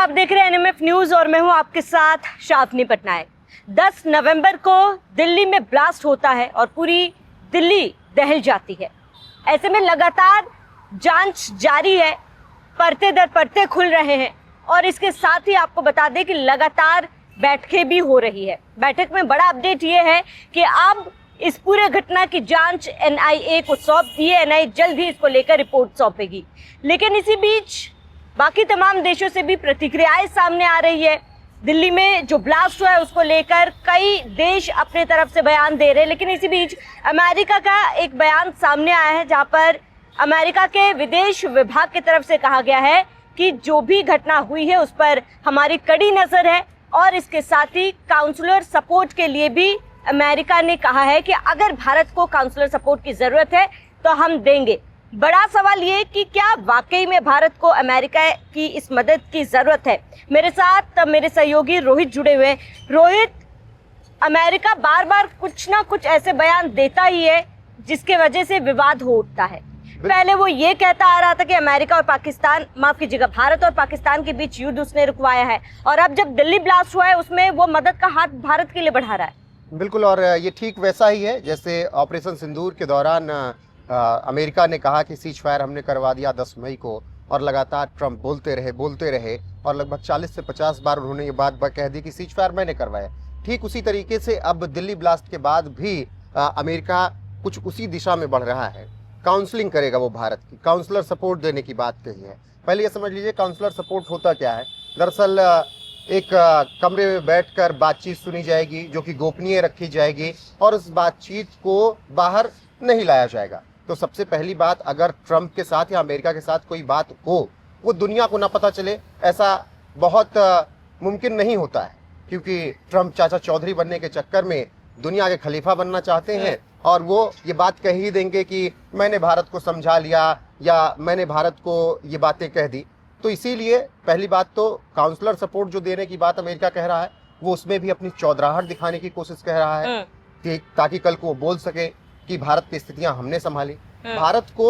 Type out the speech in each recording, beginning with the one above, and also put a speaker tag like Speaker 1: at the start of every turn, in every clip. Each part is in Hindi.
Speaker 1: आप देख रहे हैं एनएमएफ न्यूज और मैं हूं आपके साथ शाफनी पटनायक। 10 नवंबर को दिल्ली में ब्लास्ट होता है और पूरी दिल्ली दहल जाती है। ऐसे में लगातार जांच जारी है, परते दर परते खुल रहे हैं और इसके साथ ही आपको बता दें कि लगातार बैठकें भी हो रही है। बैठक में बड़ा अपडेट ये है कि अब इस पूरे घटना की जांच एनआईए को सौंप दी है। एनआईए जल्द ही इसको लेकर रिपोर्ट सौंपेगी। लेकिन इसी बीच बाकी तमाम देशों से भी प्रतिक्रियाएं सामने आ रही है। दिल्ली में जो ब्लास्ट हुआ है उसको लेकर कई देश अपने तरफ से बयान दे रहे हैं, लेकिन इसी बीच अमेरिका का एक बयान सामने आया है जहां पर अमेरिका के विदेश विभाग की तरफ से कहा गया है कि जो भी घटना हुई है उस पर हमारी कड़ी नजर है और इसके साथ ही काउंसलर सपोर्ट के लिए भी अमेरिका ने कहा है कि अगर भारत को काउंसलर सपोर्ट की जरूरत है तो हम देंगे। बड़ा सवाल ये कि क्या वाकई में भारत को अमेरिका की इस मदद की जरूरत है। मेरे साथ मेरे सहयोगी रोहित जुड़े हुए। रोहित, अमेरिका बार बार कुछ ना कुछ ऐसे बयान देता ही है जिसके वजह से विवाद हो उठता है। पहले वो ये कहता आ रहा था कि अमेरिका और पाकिस्तान, माफ कीजिएगा, भारत और पाकिस्तान के बीच युद्ध उसने रुकवाया है, और अब जब दिल्ली ब्लास्ट हुआ है उसमें वो मदद का हाथ भारत के लिए बढ़ा रहा है।
Speaker 2: बिल्कुल, और ये ठीक वैसा ही है जैसे ऑपरेशन सिंदूर के दौरान अमेरिका ने कहा कि सीज फायर हमने करवा दिया 10 मई को, और लगातार ट्रंप बोलते रहे और लगभग 40 से 50 बार उन्होंने ये बात कह दी कि सीज फायर मैंने करवाया। ठीक उसी तरीके से अब दिल्ली ब्लास्ट के बाद भी अमेरिका कुछ उसी दिशा में बढ़ रहा है। काउंसलिंग करेगा वो भारत की, काउंसलर सपोर्ट देने की बात कही है। पहले ये समझ लीजिए काउंसलर सपोर्ट होता क्या है। दरअसल एक कमरे में बैठकर बातचीत सुनी जाएगी जो कि गोपनीय रखी जाएगी और उस बातचीत को बाहर नहीं लाया जाएगा। तो सबसे पहली बात, अगर ट्रंप के साथ या अमेरिका के साथ कोई बात हो वो दुनिया को ना पता चले, ऐसा बहुत मुमकिन नहीं होता है, क्योंकि ट्रंप चाचा चौधरी बनने के चक्कर में दुनिया के खलीफा बनना चाहते हैं और वो ये बात कह ही देंगे कि मैंने भारत को समझा लिया या मैंने भारत को ये बातें कह दी। तो इसीलिए पहली बात तो काउंसलर सपोर्ट जो देने की बात अमेरिका कह रहा है वो उसमें भी अपनी चौधराहट दिखाने की कोशिश कह रहा है कि ताकि कल को वो बोल सके कि भारत की स्थितियां हमने संभाली। भारत को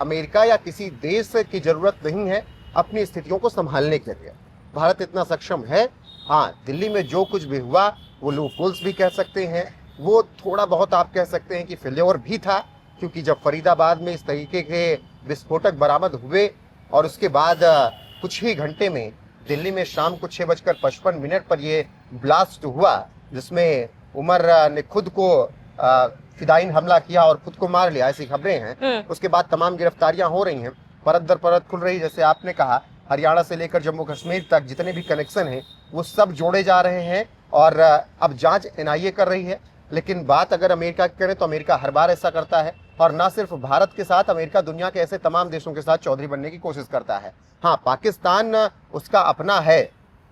Speaker 2: अमेरिका या किसी देश की जरूरत नहीं है अपनी स्थितियों को संभालने के लिए। भारत इतना सक्षम है। हाँ, दिल्ली में जो कुछ भी हुआ वो लूपहोल्स भी कह सकते हैं, वो थोड़ा बहुत आप कह सकते हैं कि फेल्योर भी था, क्योंकि जब फरीदाबाद में इस तरीके के विस्फोटक बरामद हुए और उसके बाद कुछ ही घंटे में दिल्ली में शाम को 6:55 पर ये ब्लास्ट हुआ जिसमें उमर ने खुद को फिदायीन हमला किया और खुद को मार लिया, ऐसी खबरें हैं। उसके बाद तमाम गिरफ्तारियां हो रही हैं, परत दर परत खुल रही। जैसे आपने कहा, हरियाणा से लेकर जम्मू कश्मीर तक जितने भी कनेक्शन हैं वो सब जोड़े जा रहे हैं और अब जांच एनआईए कर रही है। लेकिन बात अगर अमेरिका की करें तो अमेरिका हर बार ऐसा करता है, और ना सिर्फ भारत के साथ, अमेरिका दुनिया के ऐसे तमाम देशों के साथ चौधरी बनने की कोशिश करता है। हाँ, पाकिस्तान उसका अपना है,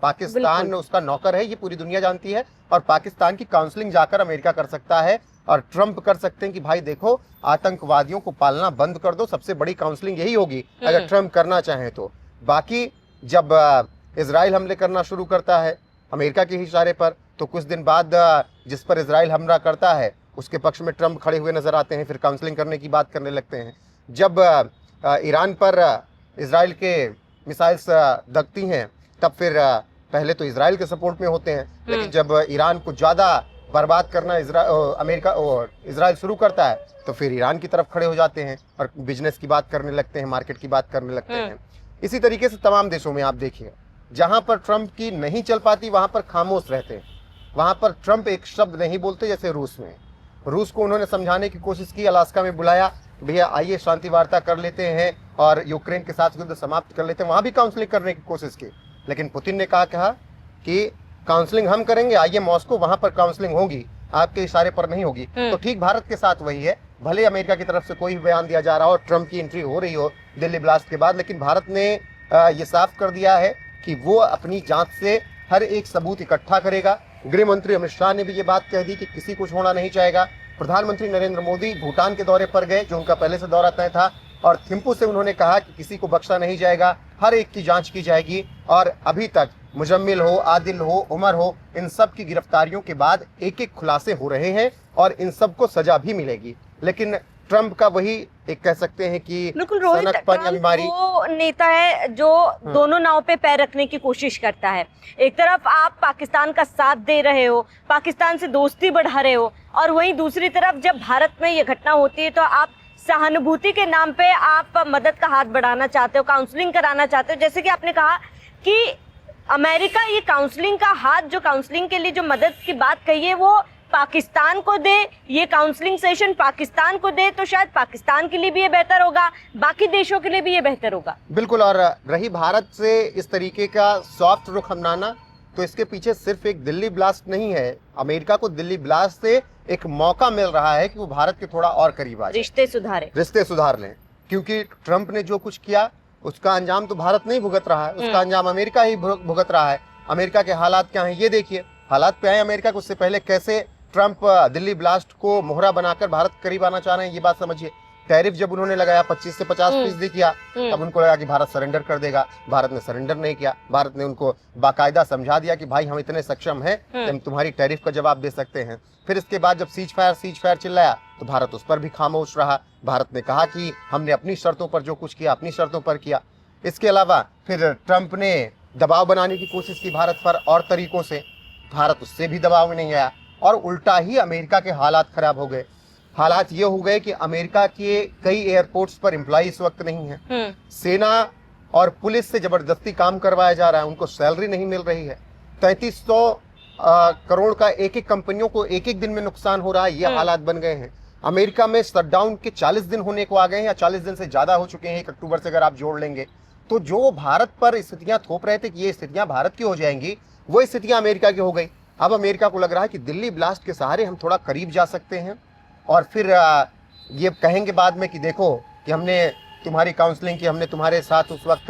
Speaker 2: पाकिस्तान उसका नौकर है, ये पूरी दुनिया जानती है, और पाकिस्तान की काउंसलिंग जाकर अमेरिका कर सकता है और ट्रंप कर सकते हैं कि भाई देखो आतंकवादियों को पालना बंद कर दो। सबसे बड़ी काउंसलिंग यही होगी अगर ट्रंप करना चाहें तो। बाकी जब इजराइल हमले करना शुरू करता है अमेरिका के इशारे पर, तो कुछ दिन बाद जिस पर इजराइल हमला करता है उसके पक्ष में ट्रंप खड़े हुए नजर आते हैं, फिर काउंसलिंग करने की बात करने लगते हैं। जब ईरान पर इजराइल के मिसाइल्स दगती हैं तब फिर पहले तो इजराइल के सपोर्ट में होते हैं, लेकिन जब ईरान को ज्यादा बर्बाद करना अमेरिका और इजराइल शुरू करता है तो फिर ईरान की तरफ खड़े हो जाते हैं और बिजनेस की बात करने लगते हैं, मार्केट की बात करने लगते हैं। इसी तरीके से तमाम देशों में आप देखिए, जहां पर ट्रंप की नहीं चल पाती वहां पर खामोश रहते हैं, वहां पर ट्रंप एक शब्द नहीं बोलते। जैसे रूस में, रूस को उन्होंने समझाने की कोशिश की, अलास्का में बुलाया, भैया आइए शांति वार्ता कर लेते हैं और यूक्रेन के साथ युद्ध समाप्त कर लेते हैं, वहां भी काउंसलिंग करने की कोशिश की। लेकिन पुतिन ने कहा कि काउंसलिंग हम करेंगे, आइए मॉस्को, वहां पर काउंसलिंग होगी, आपके इशारे पर नहीं होगी। तो ठीक भारत के साथ वही है, भले अमेरिका की तरफ से कोई बयान दिया जा रहा हो और ट्रंप की एंट्री हो रही हो दिल्ली ब्लास्ट के बाद, लेकिन भारत ने ये साफ कर दिया है कि वो अपनी जांच से हर एक सबूत इकट्ठा करेगा। गृह मंत्री अमित शाह ने भी ये बात कह दी कि किसी को छोड़ना नहीं चाहेगा। प्रधानमंत्री नरेंद्र मोदी भूटान के दौरे पर गए, जो उनका पहले से दौरा तय था, और थिम्पू से उन्होंने कहा कि किसी को बख्शा नहीं जाएगा, हर एक की जांच की जाएगी। और अभी तक मुजम्मिल हो, आदिल हो, उमर हो, इन सब की गिरफ्तारियों के बाद एक एक खुलासे हो रहे हैं और इन सब को सजा भी मिलेगी। लेकिन ट्रम्प का वही एक कह सकते हैं कि
Speaker 1: बिल्कुल रोहित,
Speaker 2: सनकपन या
Speaker 1: ट्रम्प
Speaker 2: बीमारी।
Speaker 1: वो नेता है जो दोनों नाव पे पैर रखने की कोशिश करता है। एक तरफ आप पाकिस्तान का साथ दे रहे हो, पाकिस्तान से दोस्ती बढ़ा रहे हो, और वहीं दूसरी तरफ जब भारत में ये घटना होती है तो आप सहानुभूति के नाम पे आप मदद का हाथ बढ़ाना चाहते हो, काउंसलिंग कराना चाहते हो। जैसे कि आपने कहा कि अमेरिका ये काउंसलिंग का हाथ, जो काउंसलिंग के लिए जो मदद की बात कही है, वो पाकिस्तान को दे, ये काउंसलिंग सेशन पाकिस्तान को दे, तो शायद पाकिस्तान के लिए भी ये बेहतर होगा, बाकी देशों के लिए भी ये बेहतर होगा।
Speaker 2: बिल्कुल। और रही भारत से इस तरीके का सॉफ्ट रुख अपनाना, तो इसके पीछे सिर्फ एक दिल्ली ब्लास्ट नहीं है। अमेरिका को दिल्ली ब्लास्ट से एक मौका मिल रहा है कि वो भारत के थोड़ा और करीब आ जाए, रिश्ते सुधार लें। क्योंकि ट्रंप ने जो कुछ किया उसका अंजाम तो भारत नहीं भुगत रहा है, उसका अंजाम अमेरिका ही भुगत रहा है। अमेरिका के हालात क्या हैं ये देखिए। हालात पे आए अमेरिका को, उससे पहले कैसे ट्रंप दिल्ली ब्लास्ट को मोहरा बनाकर भारत करीब आना चाह रहे हैं, ये बात समझिए। टैरिफ जब उन्होंने लगाया 25 से 50% किया, तब उनको लगा कि भारत सरेंडर कर देगा। भारत ने सरेंडर नहीं किया। भारत ने उनको बाकायदा समझा दिया कि भाई हम इतने सक्षम हैं कि हम तुम्हारी टैरिफ का जवाब दे सकते हैं। फिर इसके बाद जब सीज फायर चिल्लाया तो भारत उस पर भी खामोश रहा। भारत ने कहा कि हमने अपनी शर्तों पर जो कुछ किया अपनी शर्तों पर किया। इसके अलावा फिर ट्रंप ने दबाव बनाने की कोशिश की भारत पर और तरीकों से, भारत उससे भी दबाव में नहीं आया, और उल्टा ही अमेरिका के हालात खराब हो गए। हालात ये हो गए कि अमेरिका के कई एयरपोर्ट्स पर एम्प्लॉय इस वक्त नहीं है। सेना और पुलिस से जबरदस्ती काम करवाया जा रहा है, उनको सैलरी नहीं मिल रही है। 3300 करोड़ का एक एक कंपनियों को एक एक दिन में नुकसान हो रहा है। ये हालात बन गए हैं। अमेरिका में शटडाउन के 40 दिन होने को आ गए हैं, या 40 दिन से ज्यादा हो चुके हैं 1 अक्टूबर से, अगर आप जोड़ लेंगे तो। जो भारत पर स्थितियां थोप रहे थे कि ये स्थितियां भारत की हो जाएंगी, वो स्थितियां अमेरिका की हो गई। अब अमेरिका को लग रहा है कि दिल्ली ब्लास्ट के सहारे हम थोड़ा करीब जा सकते हैं, और फिर ये कहेंगे बाद में कि देखो कि हमने तुम्हारी काउंसलिंग की, हमने तुम्हारे साथ उस वक्त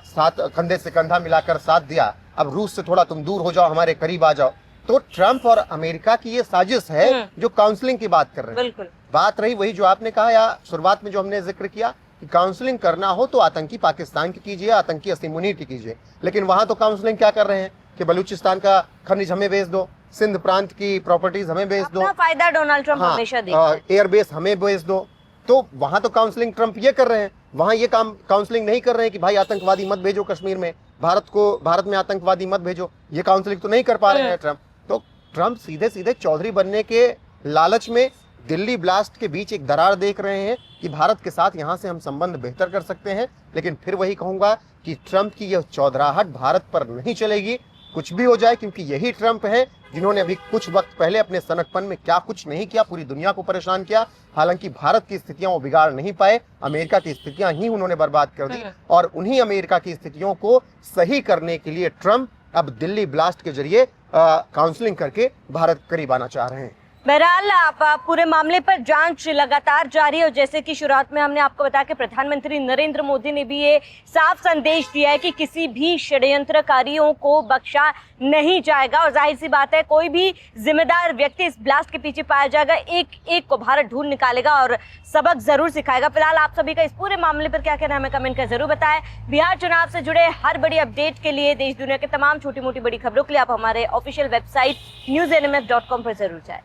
Speaker 2: साथ कंधे से कंधा मिलाकर साथ दिया, अब रूस से थोड़ा तुम दूर हो जाओ, हमारे करीब आ जाओ। तो ट्रंप और अमेरिका की ये साजिश है जो काउंसलिंग की बात कर रहे हैं।
Speaker 1: बिल्कुल
Speaker 2: बात रही वही जो आपने कहा, या शुरुआत में जो हमने जिक्र किया कि काउंसलिंग करना हो तो आतंकी पाकिस्तान की कीजिए, आतंकी असीम मुनीर की कीजिए। लेकिन वहां तो काउंसलिंग क्या कर रहे हैं कि बलूचिस्तान का खनिज हमें बेच दो, सिंध प्रांत की प्रॉपर्टीज हमें बेच दो,
Speaker 1: अपना फायदा डोनाल्ड ट्रंप हमेशा देखता है।
Speaker 2: एयरबेस हमें बेच दो। तो वहां तो काउंसलिंग ट्रंप ये कर रहे हैं, वहां ये काउंसलिंग नहीं कर रहे हैं कि भाई आतंकवादी मत भेजो कश्मीर में, भारत में आतंकवादी मत भेजो। ये काउंसलिंग तो नहीं कर पा रहे हैं ट्रंप। तो ट्रंप सीधे सीधे चौधरी बनने के लालच में दिल्ली ब्लास्ट के बीच एक दरार देख रहे हैं कि भारत के साथ यहाँ से हम संबंध बेहतर कर सकते हैं। लेकिन फिर वही कहूंगा कि ट्रंप की यह चौधराहट भारत पर नहीं चलेगी, कुछ भी हो जाए, क्योंकि यही ट्रंप है जिन्होंने अभी कुछ वक्त पहले अपने सनकपन में क्या कुछ नहीं किया, पूरी दुनिया को परेशान किया। हालांकि भारत की स्थितियां वो बिगाड़ नहीं पाए, अमेरिका की स्थितियां ही उन्होंने बर्बाद कर दी। और उन्हीं अमेरिका की स्थितियों को सही करने के लिए ट्रंप अब दिल्ली ब्लास्ट के जरिए काउंसलिंग करके भारत करीब आना चाह रहे हैं।
Speaker 1: बहरहाल आप पूरे मामले पर जांच लगातार जारी है, और जैसे कि शुरुआत में हमने आपको बताया कि प्रधानमंत्री नरेंद्र मोदी ने भी ये साफ संदेश दिया है कि किसी भी षड्यंत्रकारियों को बख्शा नहीं जाएगा, और जाहिर सी बात है कोई भी जिम्मेदार व्यक्ति इस ब्लास्ट के पीछे पाया जाएगा, एक एक को भारत ढूंढ निकालेगा और सबक जरूर सिखाएगा। फिलहाल आप सभी का इस पूरे मामले पर क्या कहना है हमें कमेंट कर जरूर बताएं। बिहार चुनाव से जुड़े हर बड़ी अपडेट के लिए, देश दुनिया के तमाम छोटी मोटी बड़ी खबरों के लिए आप हमारे ऑफिशियल वेबसाइट newsnmf.com पर जरूर जाएं।